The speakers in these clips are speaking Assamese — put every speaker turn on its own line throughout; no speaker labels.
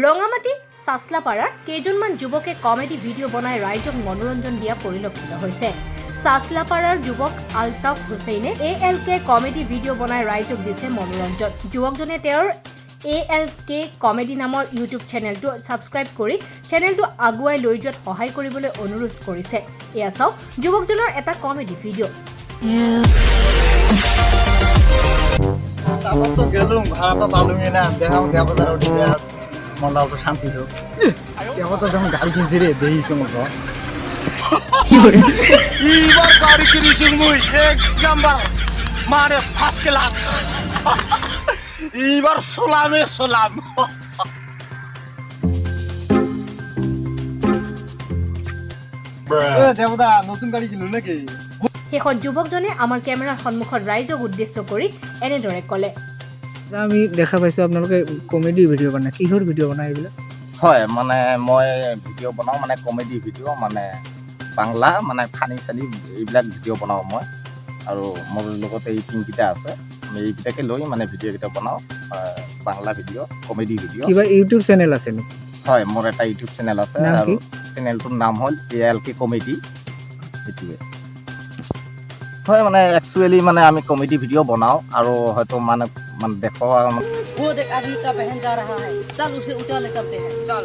ৰঙামাটি চাচলাপাৰাৰ কেইজনমান যুৱকে কমেডি ভিডিঅ' বনাই ৰাইজক মনোৰঞ্জন দিয়া পৰিলক্ষিত হৈছে। চাচলাপাৰাৰ যুৱক আলতাফ হুছেইনে ALK কমেডি ভিডিঅ' বনাই ৰাইজক দিছে মনোৰঞ্জন। যুৱকজনে তেওঁৰ ALK কমেডি নামৰ ইউটিউব চেনেলটো ছাবস্ক্ৰাইব কৰি চেনেলটো আগুৱাই লৈ যোৱাত সহায় কৰিবলৈ অনুৰোধ কৰিছে। এয়া চাওক যুৱকজনৰ এটা কমেডি ভিডিঅ'।
তো গেলুম ভাড়া তো পালুমি না দেখাও দেয়া বাজার উঠে দেয়া মনটা একটু শান্তি হোক এবার তো যখন গাড়ি কিনছি রে দেই সময়
এইবার গাড়ি কিনেছি মুই এক নাম্বার মানে ফার্স্ট ক্লাস এইবার সোলাম
দেবদা নতুন গাড়ি কিনলো নাকি
শেষত যুৱকজনে আমাৰ কেমেৰাৰ সন্মুখত ৰাইজক উদ্দেশ্য কৰি এনেদৰে ক'লে।
আমি দেখা পাইছোঁ আপোনালোকে কমেডি ভিডিঅ' বনাই, কিহৰ ভিডিঅ' বনাই এইবিলাক?
হয় মানে মই ভিডিঅ' বনাওঁ মানে কমেডি ভিডিঅ' মানে বাংলা মানে ফানি চানি এইবিলাক ভিডিঅ' বনাওঁ মই আৰু মোৰ লগতে এই টিমকেইটা আছে আমি এইকেইটাকে লৈ মানে ভিডিঅ'কেইটা বনাওঁ বাংলা ভিডিঅ' কমেডি ভিডিঅ'।
কিবা ইউটিউব চেনেল আছে নেকি?
হয় মোৰ এটা ইউটিউব চেনেল আছে আৰু চেনেলটোৰ নাম হ'ল ALK কমেডি। সেইটোৱে হয় মানে একচুৱেলি মানে আমি কমেডি ভিডিঅ' বনাওঁ আৰু হয়তো মানে দেখুৱা
वो देख आदमी का बहन जा रहा है, चल उसे उठा ले चलते हैं, चल।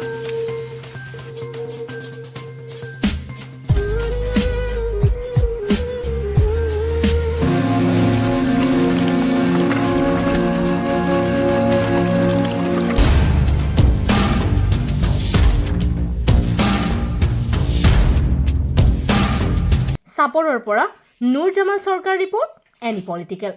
চাপৰৰ পৰা নুৰ জামাল চৰকাৰ ৰিপৰ্ট, এনি পলিটিকেল।